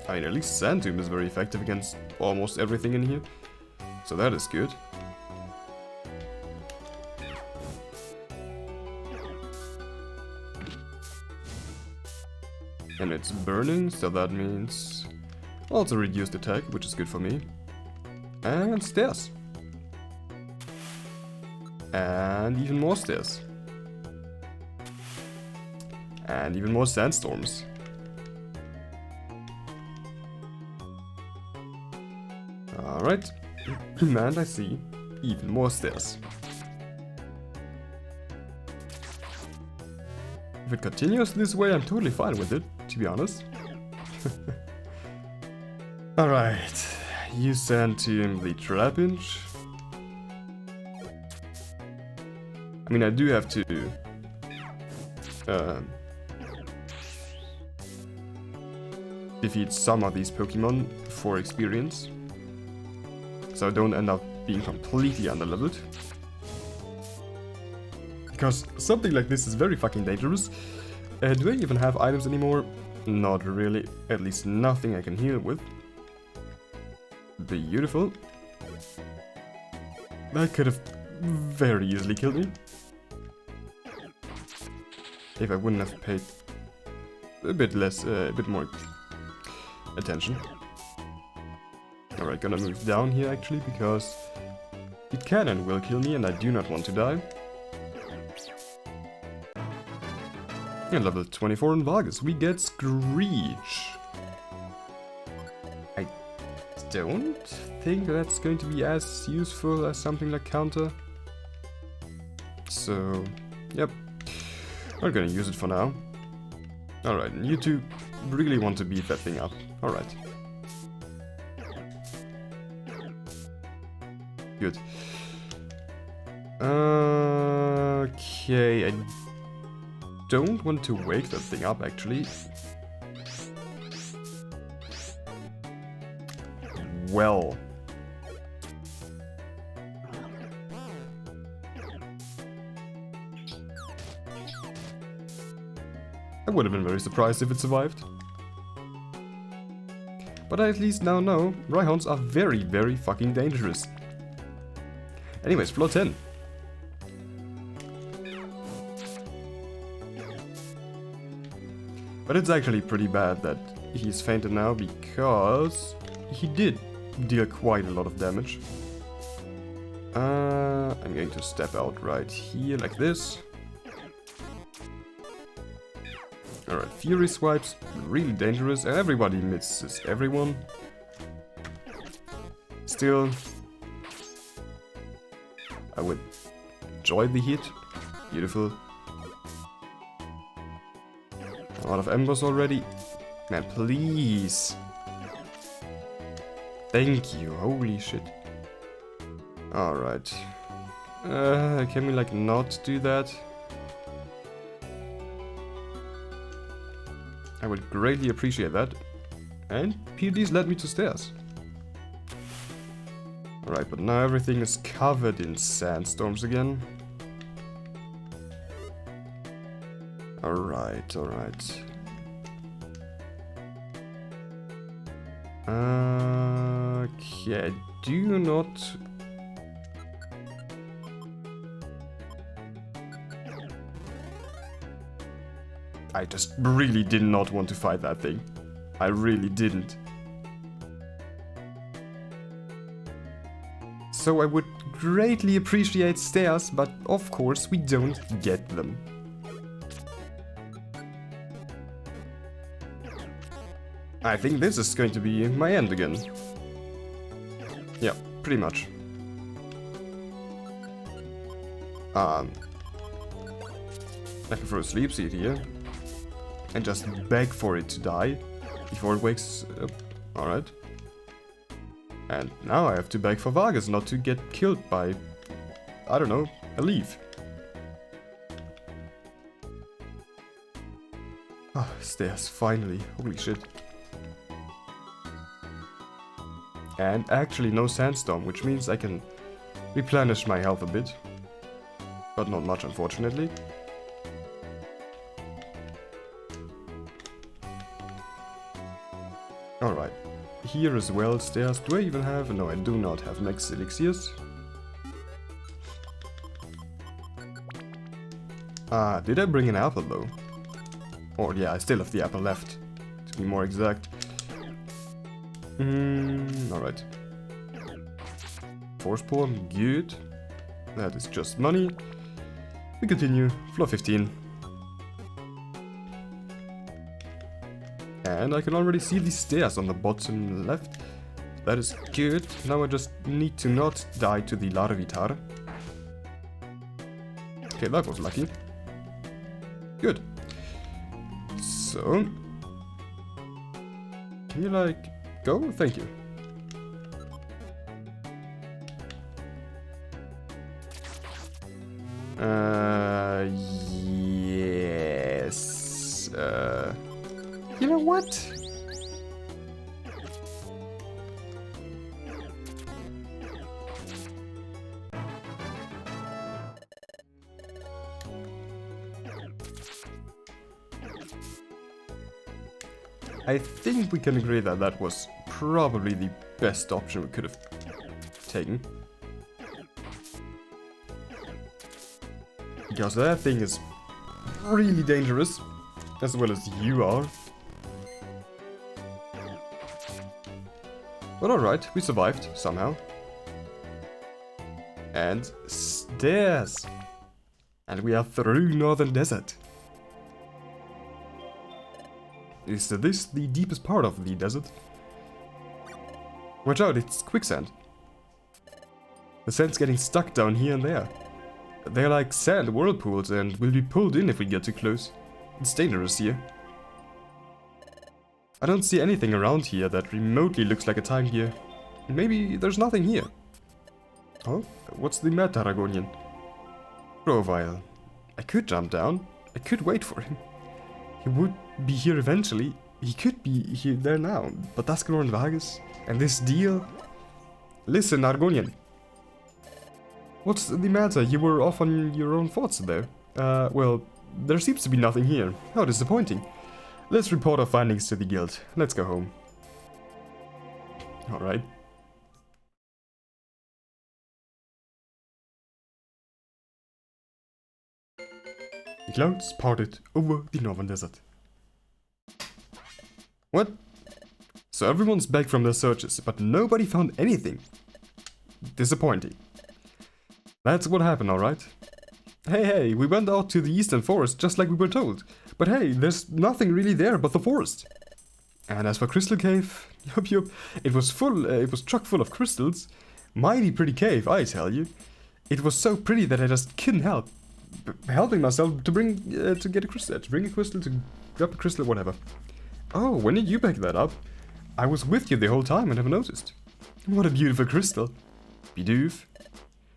I mean, at least Sand Tomb is very effective against almost everything in here. So that is good. And it's burning, so that means also reduced attack, which is good for me. And stairs. And even more stairs. And even more sandstorms. Alright. And I see even more stairs. If it continues this way, I'm totally fine with it, to be honest. Alright. You send to him the trap inch. I mean, I do have to defeat some of these Pokemon for experience, so I don't end up being completely underleveled. Because something like this is very fucking dangerous. Do I even have items anymore? Not really. At least nothing I can heal with. Beautiful. That could have very easily killed me. If I wouldn't have paid a bit more attention. Alright, gonna move down here actually, because it can and will kill me and I do not want to die. And level 24 in Vargas, we get Screech. I don't think that's going to be as useful as something like Counter. So, yep. Not gonna use it for now. Alright, and you two really want to beat that thing up. Alright. Good. Okay, I don't want to wake that thing up, actually. Well. I would have been very surprised if it survived. But I at least now know Rhyhorns are very, very fucking dangerous. Anyways, floor 10. But it's actually pretty bad that he's fainted now, because he did deal quite a lot of damage. I'm going to step out right here like this. Alright, Fury Swipes, really dangerous, and everybody misses everyone. Still, I would enjoy the hit. Beautiful. A lot of embers already. Man, please. Thank you, holy shit. Alright. Can we like not do that? I would greatly appreciate that. And PDs led me to stairs. Alright, but now everything is covered in sandstorms again. Alright, alright. Okay, do not... I just really did not want to fight that thing. I really didn't. So I would greatly appreciate stairs, but of course we don't get them. I think this is going to be my end again. Yeah, pretty much. I can throw a sleep seed here. And just beg for it to die before it wakes up. Alright. And now I have to beg for Vargas not to get killed by, I don't know, a leaf. Ah, stairs, finally. Holy shit. And actually no sandstorm, which means I can replenish my health a bit. But not much, unfortunately. Alright, here as well, stairs. Do I even have? No, I do not have max elixirs. Did I bring an apple though? Or yeah, I still have the apple left, to be more exact. Alright. Force pawn, good. That is just money. We continue, floor 15. And I can already see the stairs on the bottom left. That is good. Now I just need to not die to the Larvitar. Okay, that was lucky. Good. So... Can you like... go? Thank you. Yes. You know what? I think we can agree that that was probably the best option we could have taken. Because that thing is really dangerous, as well as you are. But alright, we survived, somehow. And stairs! And we are through Northern Desert. Is this the deepest part of the desert? Watch out, it's quicksand. The sand's getting stuck down here and there. They're like sand whirlpools and will be pulled in if we get too close. It's dangerous here. I don't see anything around here that remotely looks like a time gear. Maybe there's nothing here. Oh, what's the matter, Aragonian? Profile. I could jump down. I could wait for him. He would be here eventually. He could be here there now. But Daskalor and Vargas? And this deal? Listen, Argonian. What's the matter? You were off on your own thoughts there. Well, there seems to be nothing here. How disappointing. Let's report our findings to the guild. Let's go home. Alright. The clouds parted over the Northern Desert. What? So everyone's back from their searches, but nobody found anything. Disappointing. That's what happened, alright? Hey, we went out to the eastern forest just like we were told. But hey, there's nothing really there but the forest. And as for Crystal Cave, yup, it was chock full of crystals. Mighty pretty cave, I tell you. It was so pretty that I just couldn't help helping myself to get a crystal, to bring a crystal, to grab a crystal, whatever. Oh, when did you pick that up? I was with you the whole time and never noticed. What a beautiful crystal. Bidoof.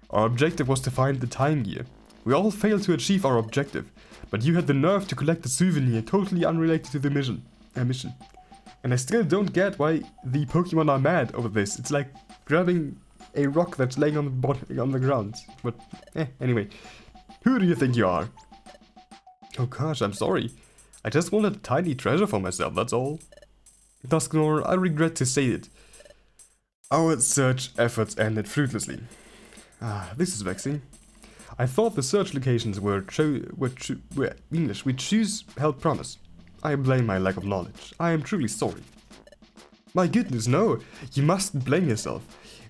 Our objective was to find the time gear. We all failed to achieve our objective, but you had the nerve to collect a souvenir totally unrelated to the mission. And I still don't get why the Pokemon are mad over this. It's like grabbing a rock that's laying on the ground. But anyway, who do you think you are? Oh gosh, I'm sorry. I just wanted a tiny treasure for myself, that's all. Dusknor, I regret to say it. Our search efforts ended fruitlessly. This is vexing. I thought the search locations were English. We choose held promise. I blame my lack of knowledge. I am truly sorry. My goodness, no! You mustn't blame yourself.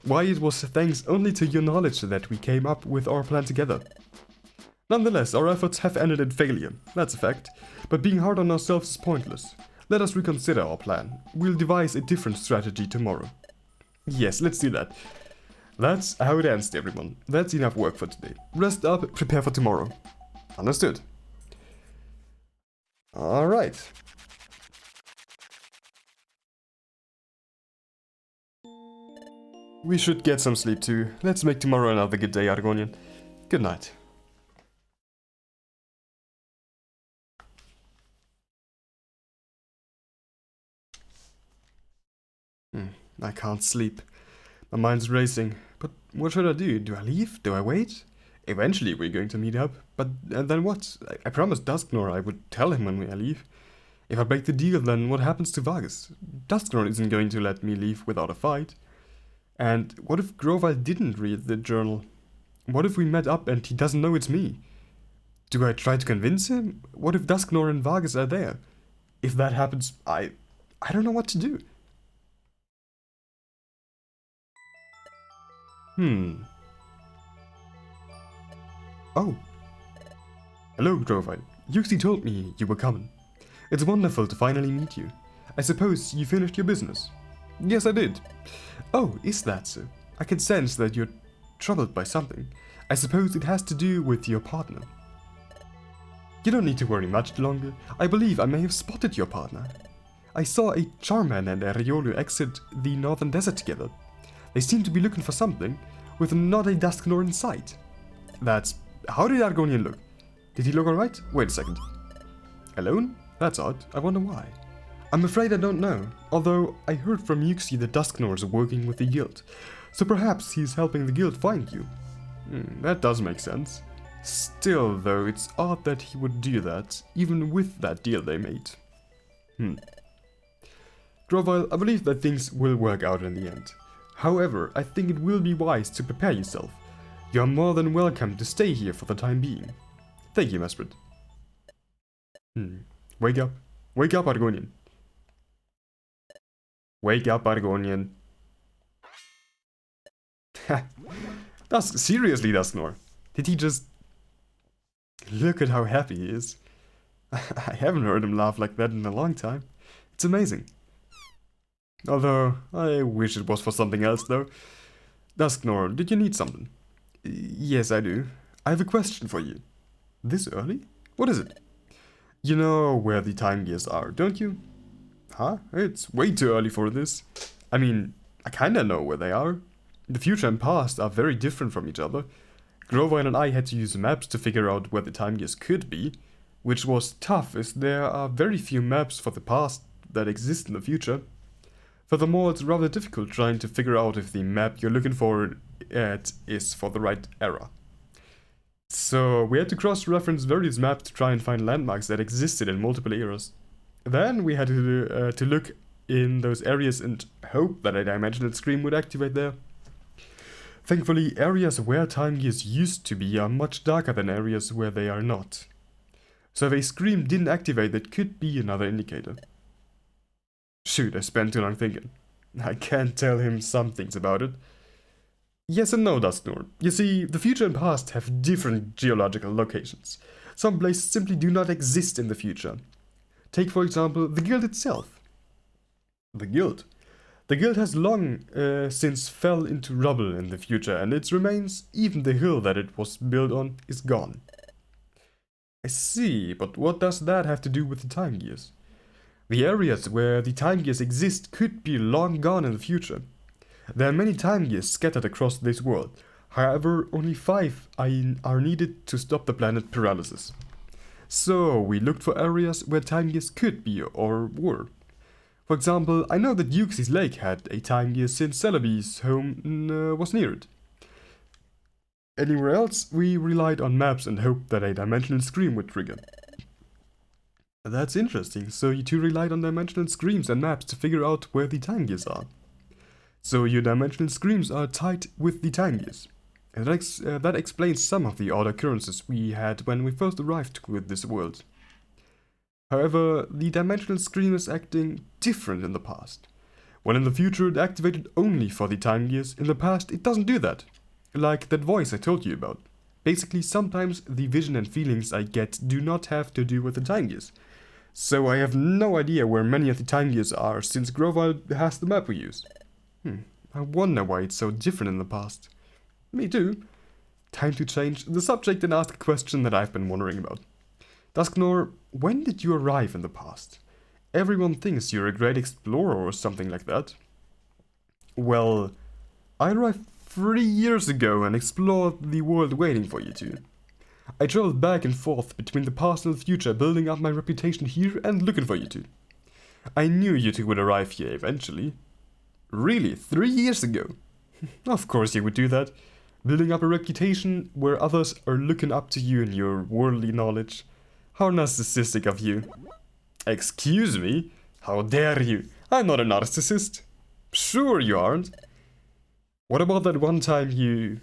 Why, it was thanks only to your knowledge that we came up with our plan together. Nonetheless, our efforts have ended in failure, that's a fact. But being hard on ourselves is pointless. Let us reconsider our plan. We'll devise a different strategy tomorrow. Yes, let's do that. That's how it ends, everyone. That's enough work for today. Rest up, prepare for tomorrow. Understood. Alright. We should get some sleep too. Let's make tomorrow another good day, Argonian. Good night. I can't sleep. My mind's racing. But what should I do? Do I leave? Do I wait? Eventually we're going to meet up. But then what? I promised Dusknor I would tell him when I leave. If I break the deal, then what happens to Vargas? Dusknor isn't going to let me leave without a fight. And what if Grovile didn't read the journal? What if we met up and he doesn't know it's me? Do I try to convince him? What if Dusknor and Vargas are there? If that happens, I don't know what to do. Oh. Hello, Grovile. Yuxi told me you were coming. It's wonderful to finally meet you. I suppose you finished your business? Yes, I did. Oh, is that so? I can sense that you're troubled by something. I suppose it has to do with your partner. You don't need to worry much longer. I believe I may have spotted your partner. I saw a Charman and a Riolu exit the northern desert together. They seem to be looking for something, with not a Dusknor in sight. How did Argonian look? Did he look alright? Wait a second. Alone? That's odd. I wonder why. I'm afraid I don't know, although I heard from Yuxi that Dusknor is working with the guild, so perhaps he's helping the guild find you. That does make sense. Still, though, it's odd that he would do that, even with that deal they made. Grovile, I believe that things will work out in the end. However, I think it will be wise to prepare yourself. You are more than welcome to stay here for the time being. Thank you, Mesprit. Wake up. Wake up, Argonian. Wake up, Argonian. Seriously, Dusknor. Did he just... Look at how happy he is. I haven't heard him laugh like that in a long time. It's amazing. Although, I wish it was for something else, though. Dusknor, did you need something? Yes, I do. I have a question for you. This early? What is it? You know where the time gears are, don't you? Huh? It's way too early for this. I mean, I kinda know where they are. The future and past are very different from each other. Grovile and I had to use maps to figure out where the time gears could be, which was tough as there are very few maps for the past that exist in the future. Furthermore, it's rather difficult trying to figure out if the map you're looking for is for the right era. So we had to cross-reference various maps to try and find landmarks that existed in multiple eras. Then we had to look in those areas and hope that a dimensional screen would activate there. Thankfully, areas where time gears used to be are much darker than areas where they are not. So if a scream didn't activate, that could be another indicator. Shoot, I spent too long thinking. I can't tell him some things about it. Yes and no, Dusknor. You see, the future and past have different geological locations. Some places simply do not exist in the future. Take, for example, the guild itself. The guild. The guild has long since fell into rubble in the future, and its remains, even the hill that it was built on, is gone. I see, but what does that have to do with the time gears? The areas where the time gears exist could be long gone in the future. There are many time gears scattered across this world. However, only 5 are needed to stop the planet Paralysis. So, we looked for areas where time gears could be or were. For example, I know that Euxie's Lake had a time gear since Celebi's home was near it. Anywhere else, we relied on maps and hoped that a dimensional scream would trigger. That's interesting, so you two relied on dimensional screams and maps to figure out where the time gears are. So your dimensional screams are tied with the time gears. And that explains some of the odd occurrences we had when we first arrived with this world. However, the dimensional scream is acting different in the past. When in the future it activated only for the time gears, in the past it doesn't do that. Like that voice I told you about. Basically, sometimes the vision and feelings I get do not have to do with the time gears. So I have no idea where many of the time gears are, since Grovile has the map we use. I wonder why it's so different in the past. Me too. Time to change the subject and ask a question that I've been wondering about. Dusknor, when did you arrive in the past? Everyone thinks you're a great explorer or something like that. Well, I arrived 3 years ago and explored the world waiting for you two. I traveled back and forth between the past and the future, building up my reputation here and looking for you two. I knew you two would arrive here eventually. Really? 3 years ago? Of course you would do that. Building up a reputation where others are looking up to you and your worldly knowledge. How narcissistic of you. Excuse me? How dare you? I'm not a narcissist. Sure you aren't. What about that one time you...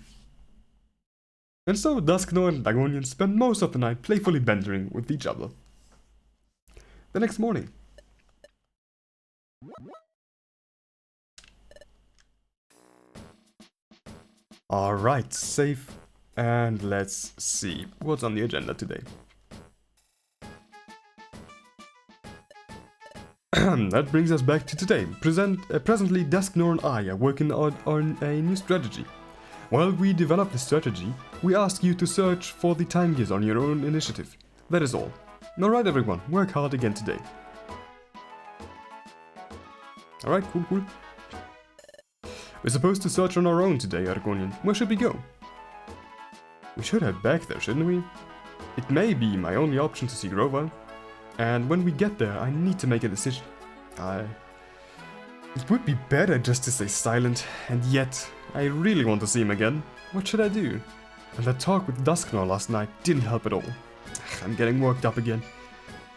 And so Dusknor and Dagonian spent most of the night playfully bantering with each other. The next morning. Alright, save, and let's see what's on the agenda today. That brings us back to today. Presently, Dusknor and I are working on a new strategy. While we develop the strategy, we ask you to search for the time gears on your own initiative. That is all. Alright everyone, work hard again today. Alright, cool. We're supposed to search on our own today, Argonian. Where should we go? We should head back there, shouldn't we? It may be my only option to see Grovile. And when we get there, I need to make a decision. It would be better just to stay silent, and yet, I really want to see him again. What should I do? And that talk with Dusknor last night didn't help at all. I'm getting worked up again.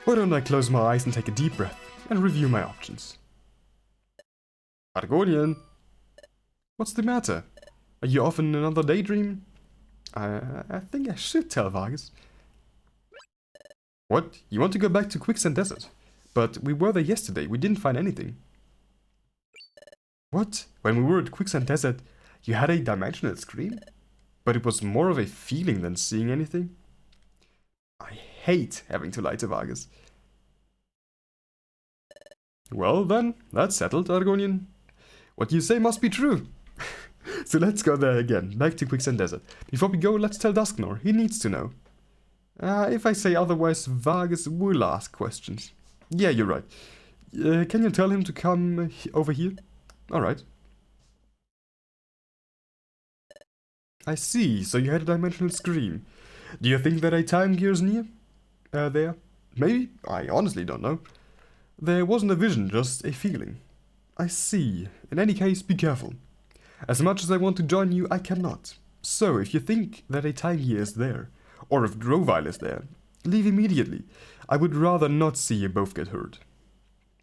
Why don't I close my eyes and take a deep breath, and review my options? Argonian! What's the matter? Are you off in another daydream? I think I should tell Vargas. What? You want to go back to Quicksand Desert? But we were there yesterday, we didn't find anything. What? When we were at Quicksand Desert, you had a dimensional scream? But it was more of a feeling than seeing anything? I hate having to lie to Vargas. Well then, that's settled, Argonian. What you say must be true. So let's go there again, back to Quicksand Desert. Before we go, let's tell Dusknor, he needs to know. If I say otherwise, Vargas will ask questions. Yeah, you're right. Can you tell him to come over here? Alright. I see, so you had a dimensional scream. Do you think that a time gear is near? There? Maybe? I honestly don't know. There wasn't a vision, just a feeling. I see. In any case, be careful. As much as I want to join you, I cannot. So, if you think that a time gear is there, or if Grovile is there, leave immediately. I would rather not see you both get hurt.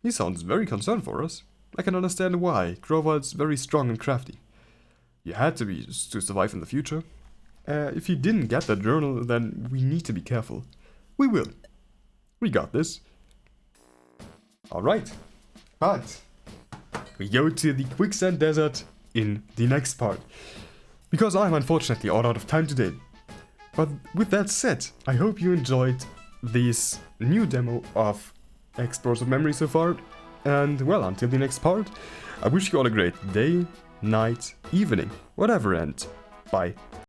He sounds very concerned for us. I can understand why. Grovile's very strong and crafty. You had to be to survive in the future. If you didn't get that journal, then we need to be careful. We will. We got this. Alright. But we go to the Quicksand Desert in the next part. because I'm unfortunately all out of time today. But with that said, I hope you enjoyed this new demo of Explorers of Memory so far, and well, until the next part, I wish you all a great day, night, evening, whatever, and bye.